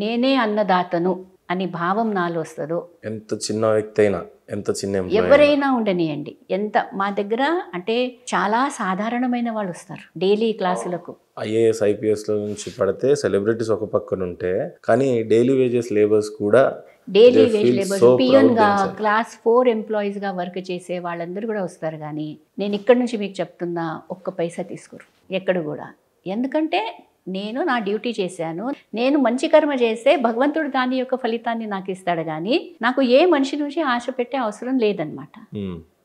నేనే అన్నదాతను అని భావం నాలో వస్తుందో, ఎంత చిన్న వ్యక్తి అయినా, ఎంత చిన్న ఎంప్లాయీ అయినా, ఎవరైనా ఉండనియండి, ఎంత మా దగ్గర అంటే చాలా సాధారణమైన వాళ్ళు వస్తారు డైలీ క్లాసులకు. ఐఏఎస్ ఐపీఎస్లో నుంచి పడితే సెలబ్రిటీస్ ఒక పక్కన ఉంటే, కానీ డైలీ వేజెస్ లేబర్స్ కూడా daily they wage feel labours, so పియన్గా, proud themselves. క్లాస్ 4 ఎంప్లాయీస్గా వర్క్ చేసే వాళ్ళందరూ కూడా వస్తారు. కానీ నేను ఇక్కడ నుంచి మీకు చెప్తున్నా, ఒక్క పైసా తీసుకోరు ఎక్కడ కూడా. ఎందుకంటే నేను నా డ్యూటీ చేశాను. నేను మంచి కర్మ చేస్తే భగవంతుడు దాని యొక్క ఫలితాన్ని నాకు ఇస్తాడు. కానీ నాకు ఏ మనిషి నుంచి ఆశ పెట్టే అవసరం లేదనమాట.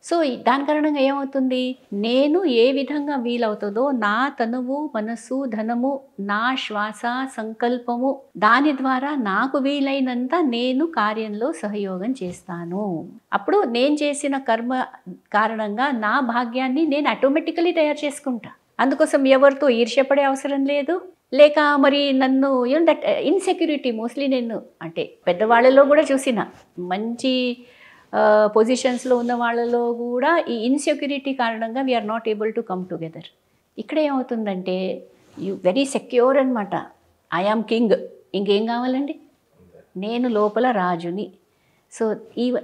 సో దాని కారణంగా ఏమవుతుంది, నేను ఏ విధంగా వీలవుతుందో నా తనువు, మనసు, ధనము, నా శ్వాస, సంకల్పము, దాని ద్వారా నాకు వీలైనంత నేను కార్యంలో సహయోగం చేస్తాను. అప్పుడు నేను చేసిన కర్మ కారణంగా నా భాగ్యాన్ని నేను ఆటోమేటికలీ తయారు చేసుకుంటా. అందుకోసం ఎవరితో ఈర్ష్యపడే అవసరం లేదు. లేక మరి నన్ను దట్ ఇన్సెక్యూరిటీ మోస్ట్లీ నేను అంటే పెద్దవాళ్ళలో కూడా చూసిన, మంచి పొజిషన్స్లో ఉన్న వాళ్ళలో కూడా ఈ ఇన్సెక్యూరిటీ కారణంగా we are not able to come together. ఇక్కడ ఏమవుతుందంటే యు వెరీ సెక్యూర్ అనమాట. ఐఆమ్ కింగ్, ఇంకేం కావాలండి, నేను లోపల రాజుని. సో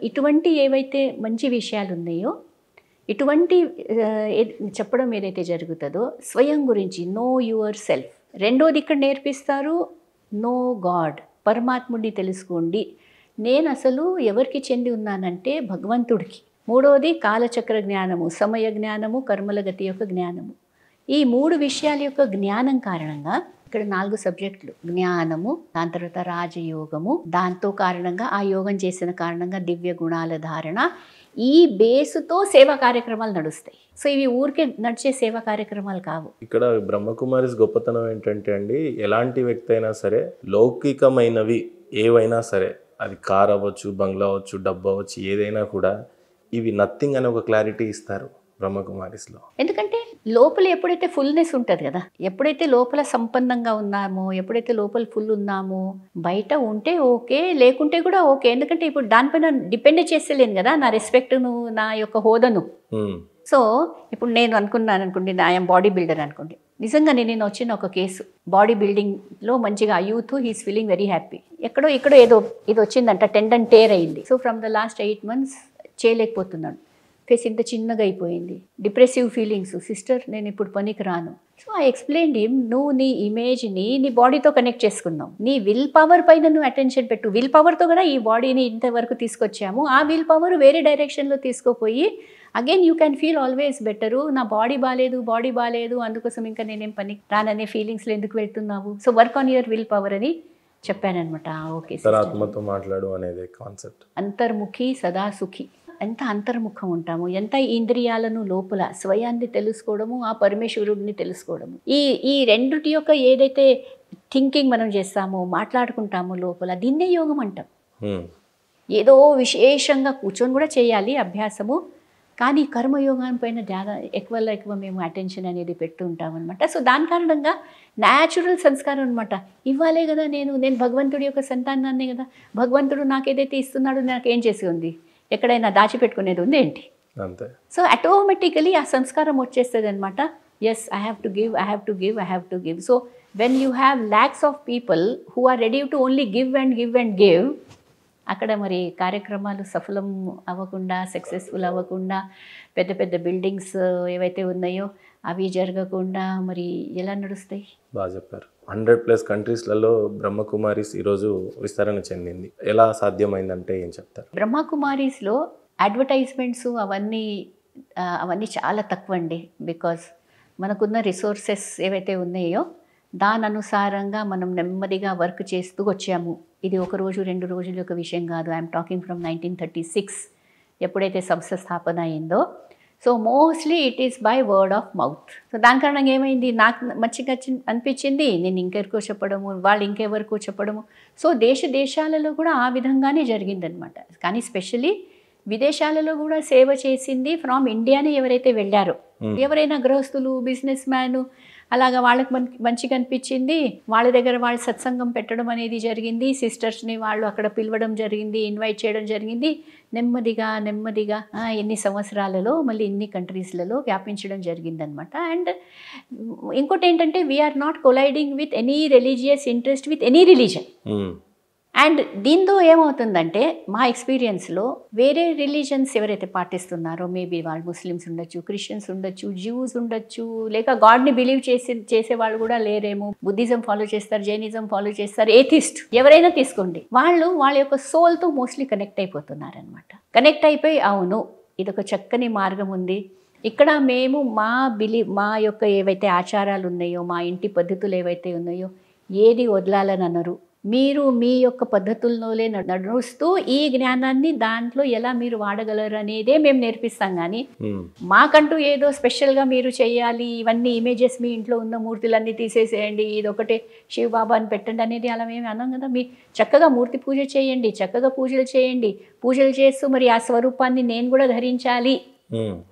ఇటువంటి ఏవైతే మంచి విషయాలు ఉన్నాయో, ఇటువంటి చెప్పడం ఏదైతే జరుగుతుందో స్వయం గురించి, నో యువర్ సెల్ఫ్. రెండోది ఇక్కడ నేర్పిస్తారు, నో గాడ్, పరమాత్ముడిని తెలుసుకోండి. నేను అసలు ఎవరికి చెంది ఉన్నానంటే భగవంతుడికి. మూడోది కాలచక్ర జ్ఞానము, సమయ జ్ఞానము, కర్మల గతి యొక్క జ్ఞానము. ఈ 3 విషయాల యొక్క జ్ఞానం కారణంగా ఇక్కడ 4 సబ్జెక్టులు, జ్ఞానము, దాని తర్వాత రాజయోగము, దాంతో కారణంగా ఆ యోగం చేసిన కారణంగా దివ్య గుణాల ధారణ, ఈ బేసుతో సేవా కార్యక్రమాలు నడుస్తాయి. సో ఇవి ఊరికే నడిచే సేవా కార్యక్రమాలు కావు. ఇక్కడ బ్రహ్మకుమారిస్ గొప్పతనం ఏంటంటే అండి, ఎలాంటి వ్యక్తి అయినా సరే లౌకికమైనవి ఏవైనా సరే, అది కార్ అవ్వచ్చు, బంగ్లా అవ్వచ్చు, డబ్బు అవ్వచ్చు, ఏదైనా కూడా ఇవి నథింగ్ అనే ఒక క్లారిటీ ఇస్తారు బ్రహ్మకుమారిస్లో. ఎందుకంటే లోపల ఎప్పుడైతే ఫుల్నెస్ ఉంటుంది కదా, ఎప్పుడైతే లోపల సంపన్నంగా ఉన్నామో, ఎప్పుడైతే లోపల ఫుల్ ఉన్నామో, బయట ఉంటే ఓకే, లేకుంటే కూడా ఓకే. ఎందుకంటే ఇప్పుడు దానిపైన డిపెండ్ చేస్తలేను కదా నా రెస్పెక్ట్ను, నా యొక్క హోదాను. సో ఇప్పుడు నేను అనుకున్నాను అనుకోండి, ఐఎమ్ బాడీ బిల్డర్ అనుకోండి, నిజంగా నేను వచ్చిన ఒక కేసు, బాడీ బిల్డింగ్లో మంచిగా youth, he's feeling very happy. ఎక్కడో ఏదో ఇది వచ్చిందంట, టెండన్ టేర్ అయింది. So from the last 8 months చేయలేకపోతున్నాడు, ఫేస్ ఇంత చిన్నగా అయిపోయింది, డిప్రెసివ్ ఫీలింగ్స్, సిస్టర్ నేను ఇప్పుడు పనికి రాను. సో ఐ ఎక్స్ప్లెయిన్డ్ హిమ్, నువ్వు నీ ఇమేజ్ని నీ బాడీతో కనెక్ట్ చేసుకున్నావు, నీ విల్ పవర్ పైన నువ్వు అటెన్షన్ పెట్టు. విల్ పవర్తో కూడా ఈ బాడీని ఇంతవరకు తీసుకొచ్చాము, ఆ విల్ పవర్ వేరే డైరెక్షన్లో తీసుకోపోయి again you can feel always better. నా బాడీ బాగాలేదు అందుకోసం ఇంకా నేనేం పని రాననే ఫీలింగ్స్లో ఎందుకు వెళ్తున్నావు, so work on your will power అని చెప్పానమాట. ఓకే, ఆత్మతో మాట్లాడు అనేది కాన్సెప్ట్. అంతర్ముఖి సదా సుఖి. ఎంత అంతర్ముఖం ఉంటాము, ఎంత ఇంద్రియాలను లోపల స్వయాన్ని తెలుసుకోవడము, ఆ పరమేశ్వరుడిని తెలుసుకోవడము, ఈ రెండుటి యొక్క ఏదైతే థింకింగ్ మనం చేస్తామో, మాట్లాడుకుంటామో లోపల, దీన్నే యోగం అంటాం. ఏదో విశేషంగా కూర్చొని కూడా చేయాలి అభ్యాసము, కానీ కర్మయోగం పైన ఎక్కువ మేము అటెన్షన్ అనేది పెడుతూ ఉంటాం అనమాట. సో దాని కారణంగా న్యాచురల్ సంస్కారం అనమాట. ఇవ్వాలే కదా, నేను భగవంతుడి యొక్క సంతానాన్నే కదా, భగవంతుడు నాకు ఏదైతే ఇస్తున్నాడో నాకు ఏం చేసి ఉంది, ఎక్కడైనా దాచిపెట్టుకునేది ఉంది ఏంటి, అంతే. సో ఆటోమేటికలీ ఆ సంస్కారం వచ్చేస్తుంది అనమాట. Yes, I have to give. So when you have lakhs of people who are ready to only give and give, అక్కడ మరి కార్యక్రమాలు సఫలం అవ్వకుండా, సక్సెస్ఫుల్ అవ్వకుండా, పెద్ద పెద్ద బిల్డింగ్స్ ఏవైతే ఉన్నాయో అవి జరగకుండా మరి ఎలా నడుస్తాయి? బాగా చెప్పారు. 100+ కంట్రీస్లలో బ్రహ్మకుమారిస్ ఈరోజు విస్తరణ చెందింది. ఎలా సాధ్యమైందంటే ఏం చెప్తారు? బ్రహ్మకుమారిస్లో అడ్వర్టైజ్మెంట్స్ అవన్నీ చాలా తక్కువ అండి. బికాజ్ మనకున్న రిసోర్సెస్ ఏవైతే ఉన్నాయో దాని అనుసారంగా మనం నెమ్మదిగా వర్క్ చేస్తూ వచ్చాము. ఇది 1 రోజు 2 రోజుల యొక్క విషయం కాదు. ఐఎమ్ టాకింగ్ ఫ్రమ్ 1936 ఎప్పుడైతే సంస్థ స్థాపన అయిందో. So mostly it is by word of mouth. So దాని కారణంగా ఏమైంది, నాకు మంచిగా అనిపించింది, నేను ఇంకెవరికో చెప్పడము, వాళ్ళు ఇంకెవరికో చెప్పడము. సో దేశాలలో కూడా ఆ విధంగానే జరిగిందనమాట. కానీ స్పెషలీ విదేశాలలో కూడా సేవ చేసింది ఫ్రమ్ ఇండియానే ఎవరైతే వెళ్ళారో, ఎవరైనా గృహస్థులు, బిజినెస్ మ్యాన్, అలాగా వాళ్ళకి మంచిగా అనిపించింది. వాళ్ళ దగ్గర వాళ్ళు సత్సంగం పెట్టడం అనేది జరిగింది. సిస్టర్స్ని వాళ్ళు అక్కడ పిలవడం జరిగింది, ఇన్వైట్ చేయడం జరిగింది. నెమ్మదిగా నెమ్మదిగా ఎన్ని సంవత్సరాలలో మళ్ళీ ఇన్ని కంట్రీస్లలో వ్యాపించడం జరిగిందనమాట. అండ్ ఇంకోటి ఏంటంటే we are not colliding with any religious interest with any religion. And దీంతో ఏమవుతుందంటే మా ఎక్స్పీరియన్స్లో వేరే రిలీజన్స్ ఎవరైతే పాటిస్తున్నారో, మేబీ వాళ్ళు ముస్లిమ్స్ ఉండొచ్చు, క్రిస్టియన్స్ ఉండొచ్చు, జ్యూస్ ఉండొచ్చు, లేక గాడ్ని బిలీవ్ చేసే వాళ్ళు కూడా లేరేమో, బుద్ధిజం ఫాలో చేస్తారు, జైనిజం ఫాలో చేస్తారు, ఏథిస్ట్ ఎవరైనా తీసుకోండి, వాళ్ళ యొక్క సోల్తో మోస్ట్లీ కనెక్ట్ అయిపోతున్నారనమాట. కనెక్ట్ అయిపోయి అవును ఇదొక చక్కని మార్గం ఉంది, ఇక్కడ మేము మా యొక్క ఏవైతే ఆచారాలు ఉన్నాయో, మా ఇంటి పద్ధతులు ఏవైతే ఉన్నాయో ఏది వదలాలని అనరు, మీరు మీ యొక్క పద్ధతుల్లోనే నడుస్తూ ఈ జ్ఞానాన్ని దాంట్లో ఎలా మీరు వాడగలరు అనేదే మేము నేర్పిస్తాం. కానీ మాకంటూ ఏదో స్పెషల్గా మీరు చేయాలి, ఇవన్నీ ఇమేజెస్ మీ ఇంట్లో ఉన్న మూర్తులన్నీ తీసేసేయండి, ఇదొకటే శివబాబాని పెట్టండి అనేది అలా మేము అన్నాం కదా. మీ చక్కగా మూర్తి పూజ చేయండి, చక్కగా పూజలు చేయండి, పూజలు చేస్తూ మరి ఆ స్వరూపాన్ని నేను కూడా ధరించాలి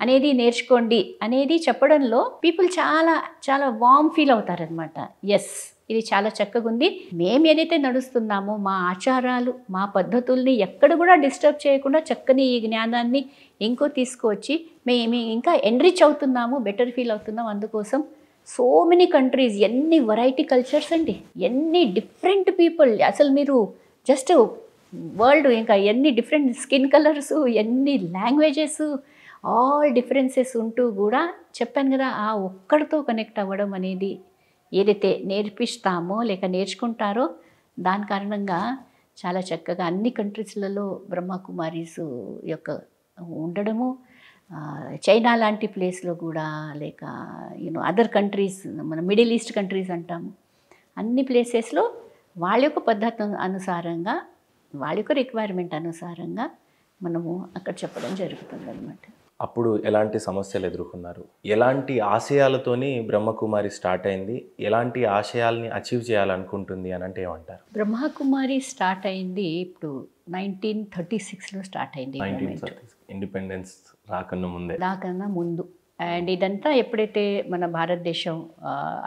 అనేది నేర్చుకోండి అనేది చెప్పడంలో పీపుల్ చాలా చాలా వార్మ్ ఫీల్ అవుతారనమాట. ఎస్, ఇది చాలా చక్కగా ఉంది, మేము ఏదైతే నడుస్తున్నామో మా ఆచారాలు మా పద్ధతుల్ని ఎక్కడ కూడా డిస్టర్బ్ చేయకుండా చక్కని ఈ జ్ఞానాన్ని ఇంకో తీసుకువచ్చి మేము ఇంకా ఎన్రిచ్ అవుతున్నాము, బెటర్ ఫీల్ అవుతున్నాం. అందుకోసం సో మెనీ కంట్రీస్, ఎన్ని వెరైటీ కల్చర్స్ అండి, ఎన్ని డిఫరెంట్ పీపుల్, అసలు మీరు జస్ట్ వరల్డ్ ఇంకా ఎన్ని డిఫరెంట్ స్కిన్ కలర్స్, ఎన్ని లాంగ్వేజెస్, ఆల్ డిఫరెన్సెస్ ఉంటూ కూడా చెప్పాను కదా, ఆ ఒక్కడితో కనెక్ట్ అవ్వడం అనేది ఏదైతే నేర్పిస్తామో లేక నేర్చుకుంటారో దాని కారణంగా చాలా చక్కగా అన్ని కంట్రీస్లలో బ్రహ్మకుమారీస్ యొక్క ఉండడము, చైనా లాంటి ప్లేస్లో కూడా, లేక అదర్ కంట్రీస్, మన మిడిల్ ఈస్ట్ కంట్రీస్ అంటాము, అన్ని ప్లేసెస్లో వాళ్ళ యొక్క పద్ధతి అనుసారంగా, వాళ్ళ యొక్క రిక్వైర్మెంట్ అనుసారంగా మనము అక్కడ చెప్పడం జరుగుతుంది అన్నమాట. అప్పుడు ఎలాంటి సమస్యలు ఎదుర్కొన్నారు, ఎలాంటి ఆశయాలతోని బ్రహ్మకుమారి స్టార్ట్ అయింది, ఎలాంటి ఆశయాల్ని అచీవ్ చేయాలనుకుంటుంది అని అంటే ఏమంటారు? బ్రహ్మకుమారి స్టార్ట్ అయింది ఇప్పుడు 1936లో స్టార్ట్ అయింది. ఇండిపెండెన్స్ రాకన్నా ముందు. అండ్ ఇదంతా ఎప్పుడైతే మన భారతదేశం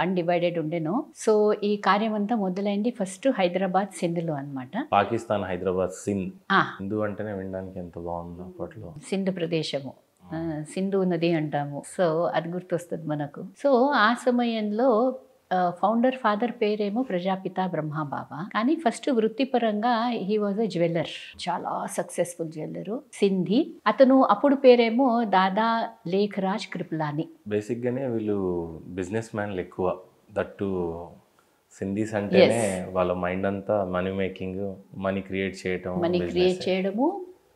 అన్డివైడెడ్ ఉండేనో, సో ఈ కార్యం అంతా మొదలైంది ఫస్ట్ హైదరాబాద్ సింధ్లో అనమాట. పాకిస్తాన్ హైదరాబాద్ సింధు అంటేనే వినడానికి ఎంత బాగుందో అప్పట్లో. సింధు ప్రదేశము, సింధు నది అంటాము, సో అది గుర్తొస్తుంది మనకు. సో ఆ సమయంలో ఫౌండర్ ఫాదర్ పేరేమో ప్రజాపిత బ్రహ్మబాబా, కానీ ఫస్ట్ వృత్తిపరంగా హీ వాజ్ ఎ జ్యువెలర్, చాలా సక్సెస్ఫుల్ జ్యువెలరు, సింధీ. అతను అప్పుడు పేరేమో దాదా లేఖరాజ్ కృపలాని. బేసిక్గానే వీళ్ళు బిజినెస్ మ్యాన్లు ఎక్కువ, దట్టు సింధీస్ అంటేనే వాళ్ళ మైండ్ అంతా మనీ మేకింగ్, మనీ క్రియేట్ చేయడము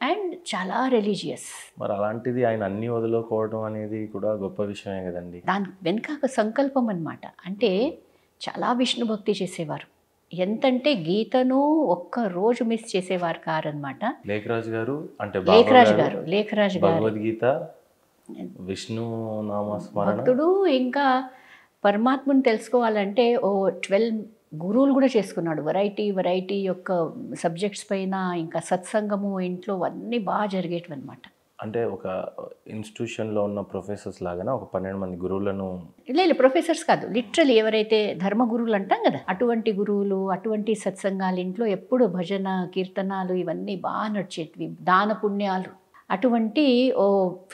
అండ్ చాలా రిలీజియస్. మరి అలాంటిది ఆయన అన్ని వదులుకోవడం అనేది కూడా గొప్ప విషయమే కదండి. దాని వెనుక ఒక సంకల్పం అనమాట. అంటే చాలా విష్ణు భక్తి చేసేవారు, ఎంతంటే గీతను ఒక్క రోజు మిస్ చేసేవారు కారనమాట. లేఖరాజ్ గారు అంటే లేఖరాజ్ గారు భగవద్గీత, విష్ణు నామస్మరణ భక్తుడు. ఇంకా పరమాత్మను తెలుసుకోవాలంటే 12 గురువులు కూడా చేసుకున్నాడు, వెరైటీ యొక్క సబ్జెక్ట్స్ పైన. ఇంకా సత్సంగము ఇంట్లో అన్నీ బాగా జరిగేటివి అనమాట. అంటే ఒక ఇన్స్టిట్యూషన్లో ఉన్న ప్రొఫెసర్స్ లాగానే ఒక 12 మంది గురువులను, లేదు ప్రొఫెసర్స్ కాదు, లిటరలీ ఎవరైతే ధర్మ గురువులు అంటాం కదా, అటువంటి గురువులు, అటువంటి సత్సంగాలు, ఇంట్లో ఎప్పుడు భజన కీర్తనాలు ఇవన్నీ బాగా నడిచేటివి, దాన పుణ్యాలు. అటువంటి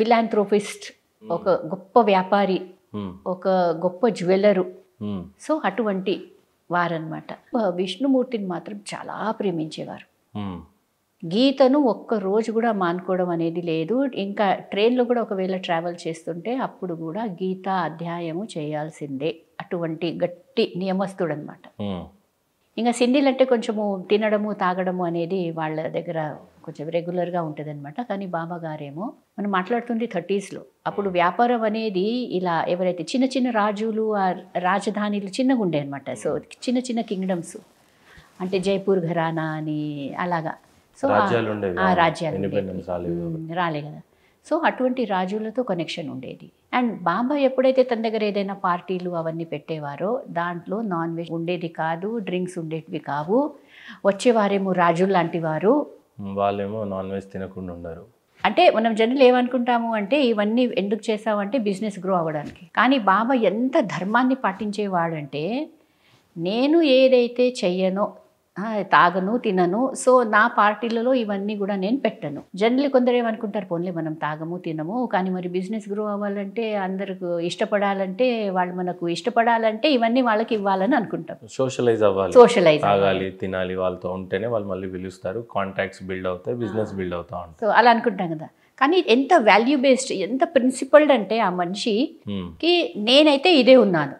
ఫిలాంథ్రోపిస్ట్, ఒక గొప్ప వ్యాపారి, ఒక గొప్ప జ్యువెలరు, సో అటువంటి వారనమాట. విష్ణుమూర్తిని మాత్రం చాలా ప్రేమించేవారు. గీతను ఒక్క రోజు కూడా మానుకోవడం అనేది లేదు. ఇంకా ట్రైన్లో కూడా ఒకవేళ ట్రావెల్ చేస్తుంటే అప్పుడు కూడా గీత అధ్యాయము చేయాల్సిందే, అటువంటి గట్టి నియమస్తుడు అనమాట. ఇంకా సింధీలు అంటే కొంచెము తినడము తాగడము అనేది వాళ్ళ దగ్గర కొంచెం రెగ్యులర్గా ఉంటుంది అనమాట. కానీ బాబా గారేమో మనం మాట్లాడుతుంది 30sలో. అప్పుడు వ్యాపారం అనేది ఇలా ఎవరైతే చిన్న చిన్న రాజులు, రాజధానిలు చిన్నగా ఉండే అనమాట. సో చిన్న చిన్న కింగ్డమ్స్ అంటే జైపూర్ ఘరానా అని అలాగా, సో ఆ రాజ్యాలు రాలే కదా. సో అటువంటి రాజులతో కనెక్షన్ ఉండేది. అండ్ బాబా ఎప్పుడైతే తన దగ్గర ఏదైనా పార్టీలు అవన్నీ పెట్టేవారో దాంట్లో నాన్ వెజ్ ఉండేది కాదు, డ్రింక్స్ ఉండేటివి కావు. వచ్చేవారేమో రాజులు లాంటి వారు, వాళ్ళేమో నాన్ వెజ్ తినకుండా ఉండరు. అంటే మనం జనరల్ ఏమనుకుంటాము అంటే ఇవన్నీ ఎందుకు చేసామంటే బిజినెస్ గ్రో అవ్వడానికి. కానీ బాబా ఎంత ధర్మాన్ని పాటించేవాడంటే నేను ఏదైతే చెయ్యనో తాగను తినను, సో నా పార్టీలలో ఇవన్నీ కూడా నేను పెట్టను. జనరల్లీ కొందరు ఏమనుకుంటారు పోన్లే మనం తాగము తినము కానీ మరి బిజినెస్ గ్రో అవ్వాలంటే అందరికి ఇష్టపడాలంటే వాళ్ళు మనకు ఇష్టపడాలంటే ఇవన్నీ వాళ్ళకి ఇవ్వాలని అనుకుంటాం. సోషలైజ్ అవ్వాలి, సోషలైజ్ తాగాలి తినాలి, వాళ్ళతో ఉంటేనే వాళ్ళు మళ్ళీ పిలుస్తారు, కాంటాక్ట్స్ బిల్డ్ అవుతాయి, బిజినెస్ బిల్డ్ అవుతా ఉంటుంది. సో అలా అనుకుంటాం కదా. కానీ ఎంత వాల్యూ బేస్డ్ ఎంత ప్రిన్సిపల్డ్ అంటే ఆ మనిషికి నేనైతే ఇదే ఉన్నాను,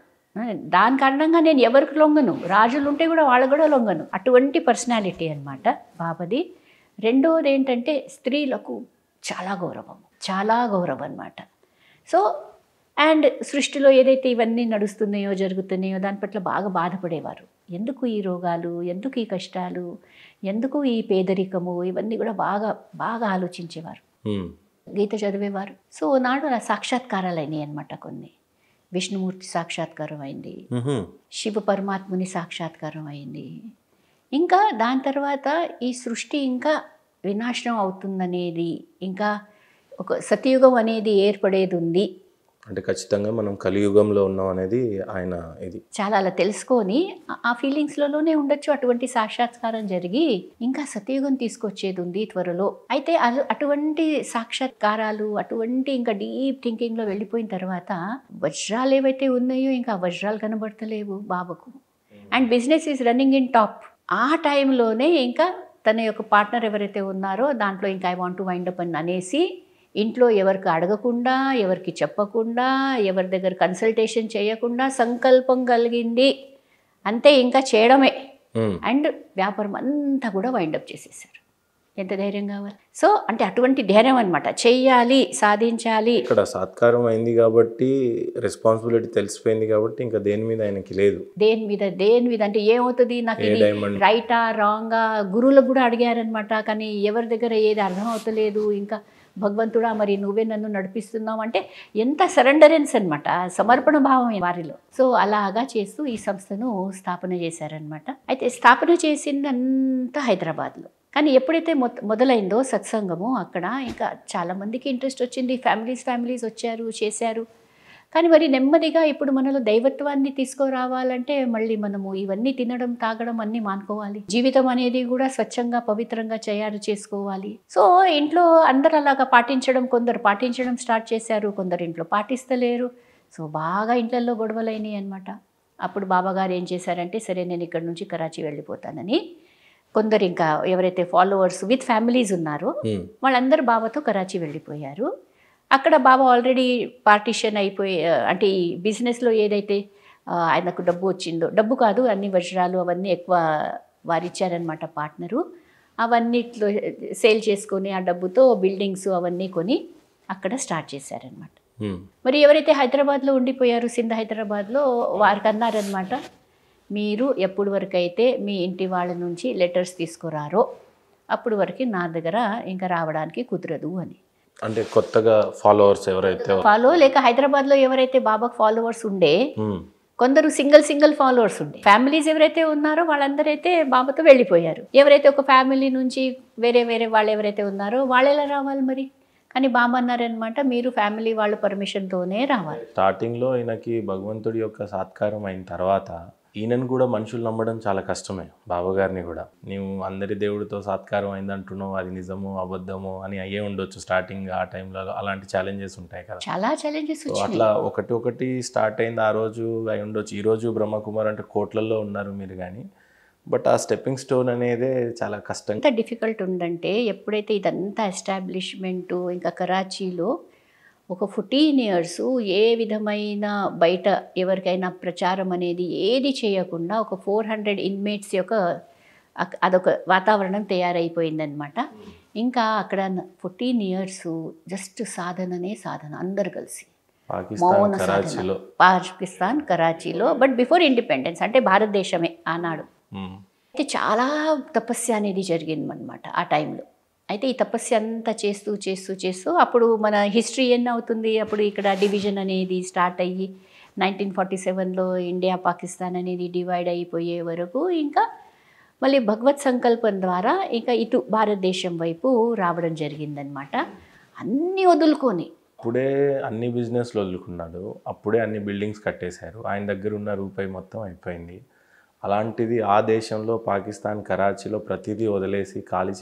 దాని కారణంగా నేను ఎవరికి లొంగను, రాజులు ఉంటే కూడా వాళ్ళకు కూడా లొంగను, అటువంటి పర్సనాలిటీ అనమాట బాబాది. రెండోది ఏంటంటే స్త్రీలకు చాలా గౌరవం అనమాట. సో అండ్ సృష్టిలో ఏదైతే ఇవన్నీ నడుస్తున్నాయో జరుగుతున్నాయో దాని పట్ల బాగా బాధపడేవారు. ఎందుకు ఈ రోగాలు, ఎందుకు ఈ కష్టాలు, ఎందుకు ఈ పేదరికము, ఇవన్నీ కూడా బాగా ఆలోచించేవారు. గీత చదివేవారు. సో నాడు సాక్షాత్కారాలు అయినాయి అనమాట. కొన్ని విష్ణుమూర్తి సాక్షాత్కారం అయింది, శివ పరమాత్ముని సాక్షాత్కారం అయింది. ఇంకా దాని తర్వాత ఈ సృష్టి ఇంకా వినాశనం అవుతుందనేది, ఇంకా ఒక సతయుగం అనేది ఏర్పడేది ఉంది అంటే ఖచ్చితంగా మనం కలియుగంలో ఉన్నాం అనేది ఆయన ఇది చాలా అలా తెలుసుకొని ఆ ఫీలింగ్స్లలోనే ఉండొచ్చు. అటువంటి సాక్షాత్కారం జరిగి ఇంకా సతయుగం తీసుకొచ్చేది ఉంది త్వరలో. అయితే అటువంటి సాక్షాత్కారాలు, అటువంటి ఇంకా డీప్ థింకింగ్లో వెళ్ళిపోయిన తర్వాత వజ్రాలు ఏవైతే ఉన్నాయో ఇంకా వజ్రాలు కనబడతలేవు బాబాకు. And business is running in top. ఆ టైంలోనే ఇంకా తన యొక్క పార్ట్నర్ ఎవరైతే ఉన్నారో దాంట్లో ఇంకా I want to wind up అని అనేసి ఇంట్లో ఎవరికి అడగకుండా, ఎవరికి చెప్పకుండా, ఎవరి దగ్గర కన్సల్టేషన్ చేయకుండా సంకల్పం కలిగింది అంతే, ఇంకా చేయడమే. అండ్ వ్యాపారం అంతా కూడా వైండప్ చేసేసారు. ఎంత ధైర్యం కావాలి. సో అంటే అటువంటి ధైర్యం అనమాట, చెయ్యాలి, సాధించాలి. ఇక్కడ సత్కారం అయింది కాబట్టి, రెస్పాన్సిబిలిటీ తెలిసిపోయింది కాబట్టి ఇంకా దేని మీద ఆయనకి లేదు. దేని మీద అంటే ఏమవుతుంది నాకు ఇది రైటా రాంగా గురువులకు కూడా అడిగారనమాట. కానీ ఎవరి దగ్గర ఏది అర్థం అవుతలేదు. ఇంకా భగవంతుడా మరి నువ్వే నన్ను నడిపిస్తున్నావు అంటే ఎంత సరెండరెన్స్ అనమాట, సమర్పణ భావం వారిలో. సో అలాగా చేస్తూ ఈ సంస్థను స్థాపన చేశారనమాట. అయితే స్థాపన చేసిందంతా హైదరాబాద్లో. కానీ ఎప్పుడైతే మొదలైందో సత్సంగము అక్కడ ఇంకా చాలామందికి ఇంట్రెస్ట్ వచ్చింది. ఫ్యామిలీస్ వచ్చారు, చేశారు. కానీ మరి నెమ్మదిగా ఇప్పుడు మనలో దైవత్వాన్ని తీసుకురావాలంటే మళ్ళీ మనము ఇవన్నీ తినడం తాగడం అన్నీ మానుకోవాలి. జీవితం అనేది కూడా స్వచ్ఛంగా పవిత్రంగా తయారు చేసుకోవాలి. సో ఇంట్లో అందరు అలాగా కొందరు పాటించడం స్టార్ట్ చేశారు, కొందరు ఇంట్లో పాటిస్తలేరు. సో బాగా ఇంట్లలో గొడవలైనాయి అనమాట. అప్పుడు బాబాగారు ఏం చేశారంటే సరే నేను ఇక్కడ నుంచి కరాచీ వెళ్ళిపోతానని కొందరు ఇంకా ఎవరైతే ఫాలోవర్స్ విత్ ఫ్యామిలీస్ ఉన్నారో వాళ్ళందరూ బాబాతో కరాచీ వెళ్ళిపోయారు. అక్కడ బాబా ఆల్రెడీ పార్టీషన్ అయిపోయి, అంటే ఈ బిజినెస్లో ఏదైతే ఆయనకు డబ్బు వచ్చిందో, డబ్బు కాదు అన్ని వజ్రాలు అవన్నీ ఎక్కువ వారిచ్చారనమాట పార్ట్నరు. అవన్నిట్లో సేల్ చేసుకొని ఆ డబ్బుతో బిల్డింగ్స్ అవన్నీ కొని అక్కడ స్టార్ట్ చేశారనమాట. మరి ఎవరైతే హైదరాబాద్లో ఉండిపోయారు, సింధ్ హైదరాబాద్లో, వారికి అన్నారనమాట మీరు ఎప్పుడు వరకు అయితే మీ ఇంటి వాళ్ళ నుంచి లెటర్స్ తీసుకురారో అప్పుడు వరకు నా దగ్గర ఇంకా రావడానికి కుదరదు అని. అంటే కొత్తగా ఫాలోవర్స్ ఎవరైతే లేక హైదరాబాద్లో ఎవరైతే బాబాకు ఫాలోవర్స్ ఉండే, కొందరు సింగిల్ ఫాలోవర్స్ ఉండే, ఫ్యామిలీస్ ఎవరైతే ఉన్నారో వాళ్ళందరైతే బాబాతో వెళ్ళిపోయారు. ఎవరైతే ఒక ఫ్యామిలీ నుంచి వేరే వాళ్ళు ఎవరైతే ఉన్నారో వాళ్ళు ఎలా రావాలి మరి? కానీ బాబా అన్నారనమాట మీరు ఫ్యామిలీ వాళ్ళ పర్మిషన్తోనే రావాలి. స్టార్టింగ్లో ఈయనకి భగవంతుడి యొక్క సాత్కారం అయిన తర్వాత ఈయనను కూడా మనుషులు నమ్మడం చాలా కష్టమే. బాబాగారిని కూడా నీవు అందరి దేవుడితో సాత్కారం అయిందంటున్నావు, అది నిజమో అబద్ధమో అని అయ్యే ఉండొచ్చు స్టార్టింగ్. ఆ టైంలో అలాంటి ఛాలెంజెస్ ఉంటాయి కదా, చాలా ఛాలెంజెస్. అట్లా ఒకటి స్టార్ట్ అయింది ఆ రోజు అయి ఉండొచ్చు. ఈరోజు బ్రహ్మకుమార్ అంటే కోట్లలో ఉన్నారు మీరు, కానీ బట్ ఆ స్టెప్పింగ్ స్టోన్ అనేది చాలా కష్టం. ఎంత డిఫికల్ట్ ఉందంటే ఎప్పుడైతే ఇదంతా ఎస్టాబ్లిష్మెంటు ఇంకా కరాచీలో ఒక 14 years ఏ విధమైన బయట ఎవరికైనా ప్రచారం అనేది ఏది చేయకుండా ఒక 400 inmates యొక్క అదొక వాతావరణం తయారైపోయిందనమాట. ఇంకా అక్కడ 14 years జస్ట్ సాధన అందరు కలిసి మౌన సాధన. పాకిస్తాన్ కరాచీలో, బట్ బిఫోర్ ఇండిపెండెన్స్ అంటే భారతదేశమే ఆనాడు. అయితే చాలా తపస్య అనేది జరిగిందనమాట ఆ టైంలో. అయితే ఈ తపస్య అంతా చేస్తూ అప్పుడు మన హిస్టరీ ఎన్ని అవుతుంది, అప్పుడు ఇక్కడ డివిజన్ అనేది స్టార్ట్ అయ్యి 1947లో ఇండియా పాకిస్తాన్ అనేది డివైడ్ అయిపోయే వరకు ఇంకా మళ్ళీ భగవత్ సంకల్పం ద్వారా ఇంకా ఇటు భారతదేశం వైపు రావడం జరిగిందనమాట. అన్నీ వదులుకొని. అప్పుడే అన్ని బిజినెస్లు వదులుకున్నాడు, అప్పుడే అన్ని బిల్డింగ్స్ కట్టేశారు, ఆయన దగ్గర ఉన్న రూపాయి మొత్తం అయిపోయింది. అలాంటిది ఆ దేశంలో పాకిస్తాన్ కరాచీలో ప్రతిదీ వదిలేసి ఖాళీ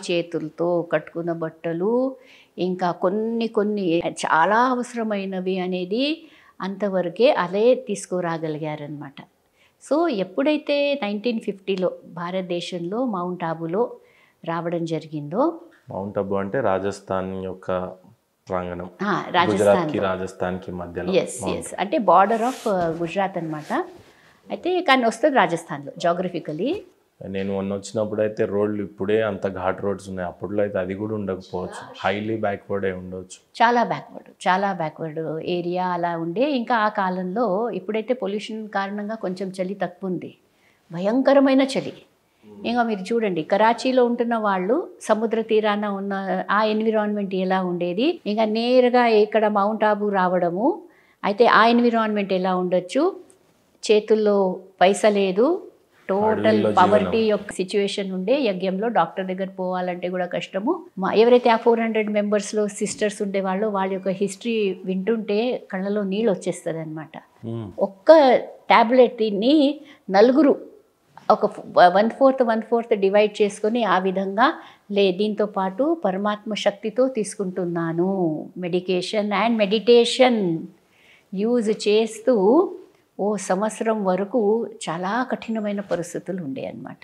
చేతులతో కట్టుకున్న బట్టలు, ఇంకా కొన్ని కొన్ని చాలా అవసరమైనవి అనేది అంతవరకే అదే తీసుకురాగలిగారనమాట. సో ఎప్పుడైతే 1950లో భారతదేశంలో మౌంట్ ఆబులో రావడం జరిగిందో, మౌంట్ అబు అంటే రాజస్థాన్ యొక్క ప్రాంగణం, రాజస్థాన్, రాజస్థాన్కి మధ్యలో. ఎస్ అంటే బార్డర్ ఆఫ్ గుజరాత్ అనమాట. అయితే కానీ వస్తుంది రాజస్థాన్లో జాగ్రఫికలీ. నేను మొన్న వచ్చినప్పుడు అయితే రోడ్లు ఇప్పుడే అంత ఘాట్ రోడ్స్ ఉన్నాయి, అప్పట్లో అయితే అది కూడా ఉండకపోవచ్చు, హైలీ బ్యాక్వర్డ్ అయి ఉండవచ్చు. చాలా బ్యాక్వర్డ్ ఏరియా అలా ఉండే. ఇంకా ఆ కాలంలో ఇప్పుడైతే పొల్యూషన్ కారణంగా కొంచెం చలి తక్కువ ఉంది, భయంకరమైన చలి. ఇంకా మీరు చూడండి, కరాచీలో ఉంటున్న వాళ్ళు సముద్ర తీరాన ఉన్న ఆ ఎన్విరాన్మెంట్ ఎలా ఉండేది, ఇంకా నేరుగా ఇక్కడ మౌంట్ ఆబు రావడము, అయితే ఆ ఎన్విరాన్మెంట్ ఎలా ఉండొచ్చు, చేతుల్లో పైసా లేదు, టోటల్ పవర్టీ యొక్క సిచ్యువేషన్ ఉండే. యజ్ఞంలో డాక్టర్ దగ్గర పోవాలంటే కూడా కష్టము. ఎవరైతే ఆ 400 మెంబర్స్లో సిస్టర్స్ ఉండేవాళ్ళో వాళ్ళ యొక్క హిస్టరీ వింటుంటే కళ్ళలో నీళ్ళు వచ్చేస్తుంది అనమాట. ఒక్క ట్యాబ్లెట్ని నలుగురు ఒక 1/4 డివైడ్ చేసుకొని ఆ విధంగా దీంతో పాటు పరమాత్మ శక్తితో తీసుకుంటున్నాను, మెడిటేషన్ యూజ్ చేస్తూ ఓ సంవత్సరం వరకు చాలా కఠినమైన పరిస్థితులు ఉండే అన్నమాట.